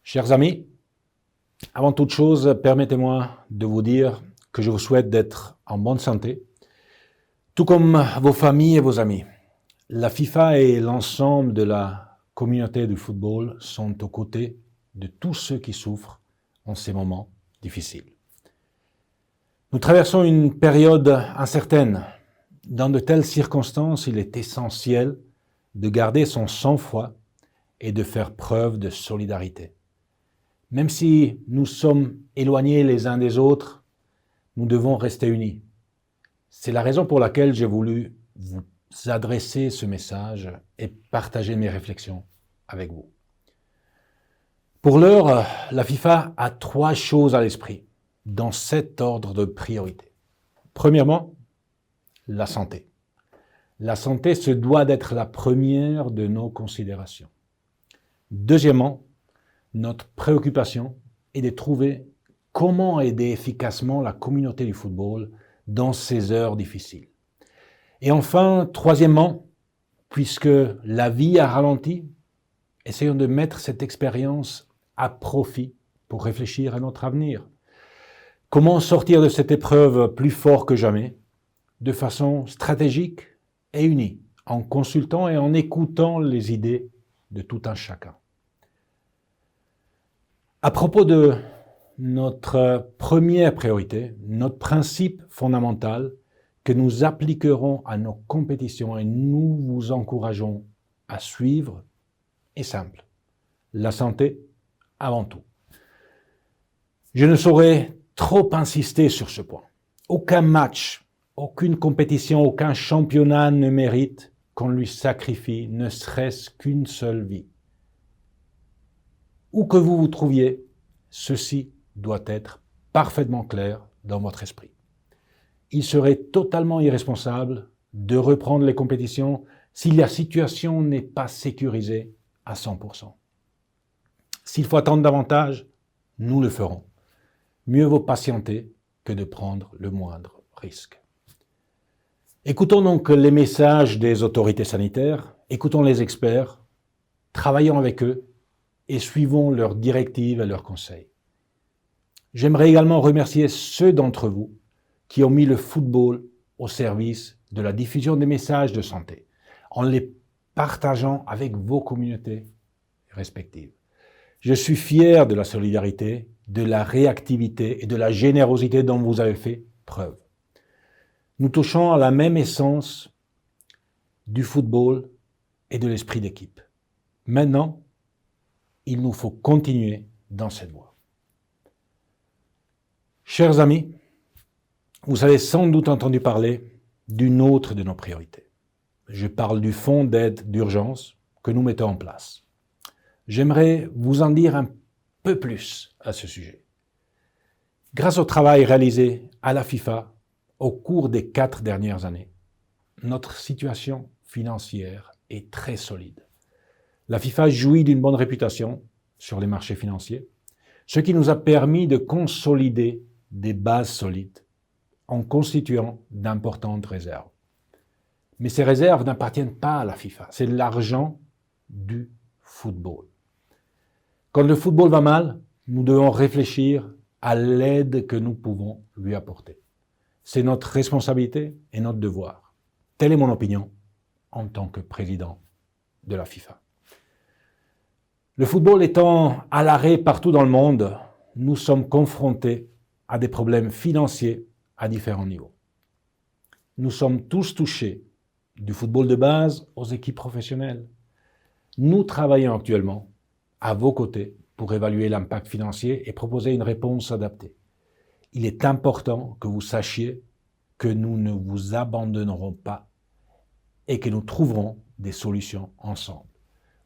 Chers amis, avant toute chose, permettez-moi de vous dire que je vous souhaite d'être en bonne santé, tout comme vos familles et vos amis. La FIFA et l'ensemble de la communauté du football sont aux côtés de tous ceux qui souffrent en ces moments difficiles. Nous traversons une période incertaine. Dans de telles circonstances, il est essentiel de garder son sang-froid et de faire preuve de solidarité. Même si nous sommes éloignés les uns des autres, nous devons rester unis. C'est la raison pour laquelle j'ai voulu vous adresser ce message et partager mes réflexions avec vous. Pour l'heure, la FIFA a 3 choses à l'esprit, dans cet ordre de priorité. Premièrement, la santé. La santé se doit d'être la première de nos considérations. Deuxièmement, notre préoccupation est de trouver comment aider efficacement la communauté du football dans ces heures difficiles. Et enfin, troisièmement, puisque la vie a ralenti, essayons de mettre cette expérience à profit pour réfléchir à notre avenir. Comment sortir de cette épreuve plus fort que jamais, de façon stratégique et unie, en consultant et en écoutant les idées de tout un chacun. À propos de notre première priorité, notre principe fondamental que nous appliquerons à nos compétitions et nous vous encourageons à suivre est simple. La santé avant tout. Je ne saurais trop insister sur ce point. Aucun match, aucune compétition, aucun championnat ne mérite qu'on lui sacrifie ne serait-ce qu'une seule vie. Où que vous vous trouviez, ceci doit être parfaitement clair dans votre esprit. Il serait totalement irresponsable de reprendre les compétitions si la situation n'est pas sécurisée à 100%. S'il faut attendre davantage, nous le ferons. Mieux vaut patienter que de prendre le moindre risque. Écoutons donc les messages des autorités sanitaires, écoutons les experts, travaillons avec eux et suivons leurs directives et leurs conseils. J'aimerais également remercier ceux d'entre vous qui ont mis le football au service de la diffusion des messages de santé, en les partageant avec vos communautés respectives. Je suis fier de la solidarité, de la réactivité et de la générosité dont vous avez fait preuve. Nous touchons à la même essence du football et de l'esprit d'équipe. Maintenant, il nous faut continuer dans cette voie. Chers amis, vous avez sans doute entendu parler d'une autre de nos priorités. Je parle du fonds d'aide d'urgence que nous mettons en place. J'aimerais vous en dire un peu plus à ce sujet. Grâce au travail réalisé à la FIFA au cours des 4 dernières années, notre situation financière est très solide. La FIFA jouit d'une bonne réputation sur les marchés financiers, ce qui nous a permis de consolider des bases solides en constituant d'importantes réserves. Mais ces réserves n'appartiennent pas à la FIFA, c'est l'argent du football. Quand le football va mal, nous devons réfléchir à l'aide que nous pouvons lui apporter. C'est notre responsabilité et notre devoir. Telle est mon opinion en tant que président de la FIFA. Le football étant à l'arrêt partout dans le monde, nous sommes confrontés à des problèmes financiers à différents niveaux. Nous sommes tous touchés, du football de base aux équipes professionnelles. Nous travaillons actuellement à vos côtés pour évaluer l'impact financier et proposer une réponse adaptée. Il est important que vous sachiez que nous ne vous abandonnerons pas et que nous trouverons des solutions ensemble.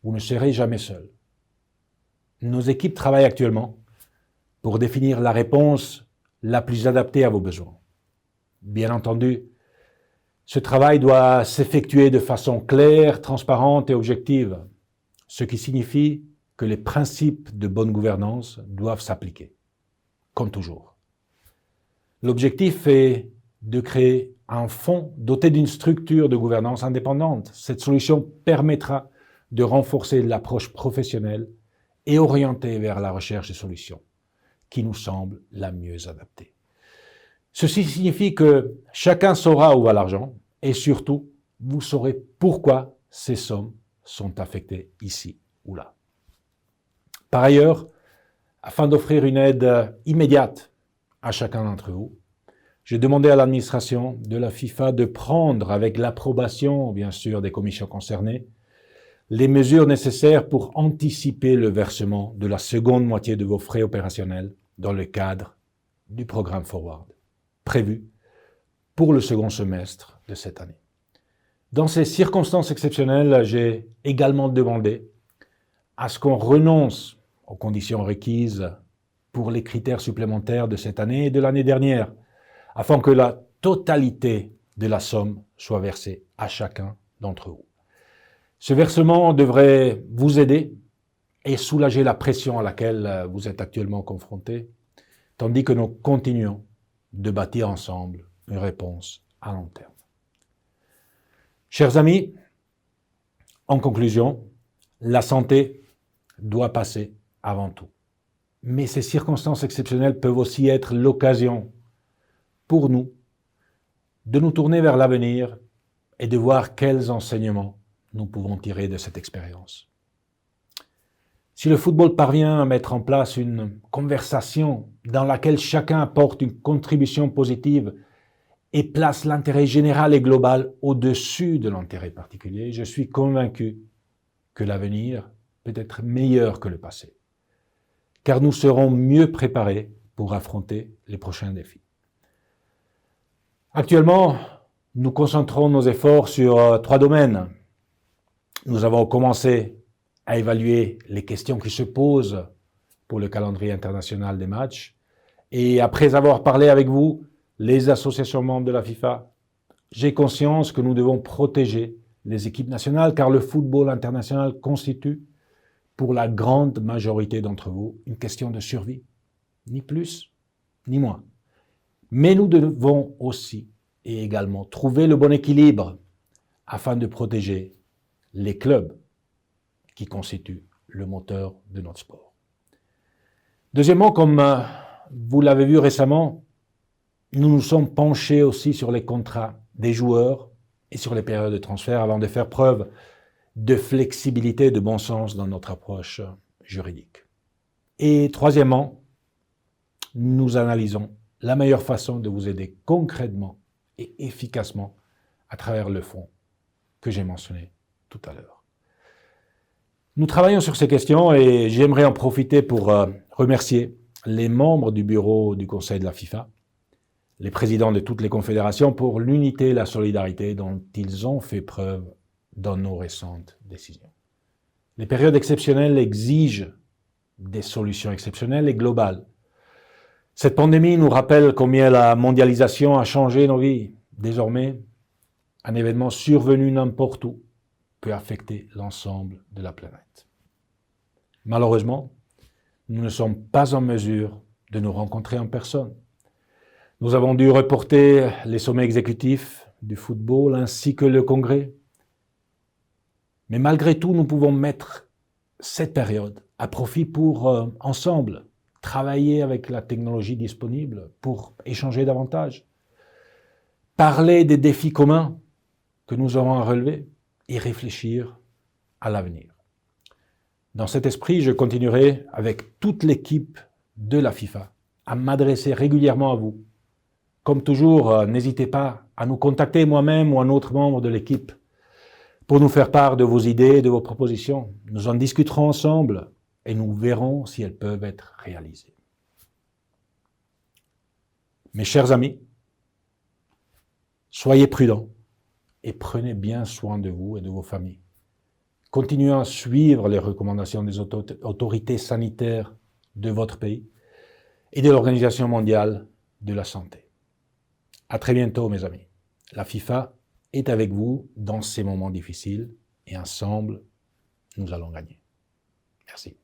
Vous ne serez jamais seuls. Nos équipes travaillent actuellement pour définir la réponse la plus adaptée à vos besoins. Bien entendu, ce travail doit s'effectuer de façon claire, transparente et objective, ce qui signifie que les principes de bonne gouvernance doivent s'appliquer, comme toujours. L'objectif est de créer un fonds doté d'une structure de gouvernance indépendante. Cette solution permettra de renforcer l'approche professionnelle et orienter vers la recherche de solutions qui nous semblent la mieux adaptée. Ceci signifie que chacun saura où va l'argent et surtout, vous saurez pourquoi ces sommes sont affectées ici ou là. Par ailleurs, afin d'offrir une aide immédiate à chacun d'entre vous, j'ai demandé à l'administration de la FIFA de prendre, avec l'approbation bien sûr des commissions concernées, les mesures nécessaires pour anticiper le versement de la seconde moitié de vos frais opérationnels dans le cadre du programme Forward, prévu pour le second semestre de cette année. Dans ces circonstances exceptionnelles, j'ai également demandé à ce qu'on renonce aux conditions requises pour les critères supplémentaires de cette année et de l'année dernière, afin que la totalité de la somme soit versée à chacun d'entre vous. Ce versement devrait vous aider et soulager la pression à laquelle vous êtes actuellement confrontés, tandis que nous continuons de bâtir ensemble une réponse à long terme. Chers amis, en conclusion, la santé doit passer avant tout. Mais ces circonstances exceptionnelles peuvent aussi être l'occasion pour nous de nous tourner vers l'avenir et de voir quels enseignements nous pouvons tirer de cette expérience. Si le football parvient à mettre en place une conversation dans laquelle chacun apporte une contribution positive et place l'intérêt général et global au-dessus de l'intérêt particulier, je suis convaincu que l'avenir peut être meilleur que le passé, car nous serons mieux préparés pour affronter les prochains défis. Actuellement, nous concentrons nos efforts sur 3 domaines. Nous avons commencé à évaluer les questions qui se posent pour le calendrier international des matchs. Et après avoir parlé avec vous, les associations membres de la FIFA, j'ai conscience que nous devons protéger les équipes nationales car le football international constitue, pour la grande majorité d'entre vous, une question de survie. Ni plus, ni moins. Mais nous devons aussi et également trouver le bon équilibre afin de protéger les clubs qui constituent le moteur de notre sport. Deuxièmement, comme vous l'avez vu récemment, nous nous sommes penchés aussi sur les contrats des joueurs et sur les périodes de transfert avant de faire preuve de flexibilité et de bon sens dans notre approche juridique. Et troisièmement, nous analysons la meilleure façon de vous aider concrètement et efficacement à travers le fonds que j'ai mentionné tout à l'heure. Nous travaillons sur ces questions et j'aimerais en profiter pour remercier les membres du bureau du Conseil de la FIFA, les présidents de toutes les confédérations pour l'unité et la solidarité dont ils ont fait preuve dans nos récentes décisions. Les périodes exceptionnelles exigent des solutions exceptionnelles et globales. Cette pandémie nous rappelle combien la mondialisation a changé nos vies. Désormais, un événement survenu n'importe où peut affecter l'ensemble de la planète. Malheureusement, nous ne sommes pas en mesure de nous rencontrer en personne. Nous avons dû reporter les sommets exécutifs du football ainsi que le congrès. Mais malgré tout, nous pouvons mettre cette période à profit pour, ensemble, travailler avec la technologie disponible pour échanger davantage, parler des défis communs que nous aurons à relever et réfléchir à l'avenir. Dans cet esprit, je continuerai avec toute l'équipe de la FIFA à m'adresser régulièrement à vous. Comme toujours, n'hésitez pas à nous contacter moi-même ou un autre membre de l'équipe pour nous faire part de vos idées et de vos propositions. Nous en discuterons ensemble et nous verrons si elles peuvent être réalisées. Mes chers amis, soyez prudents et prenez bien soin de vous et de vos familles. Continuez à suivre les recommandations des autorités sanitaires de votre pays et de l'Organisation mondiale de la santé. À très bientôt, mes amis. La FIFA est avec vous dans ces moments difficiles et ensemble, nous allons gagner. Merci.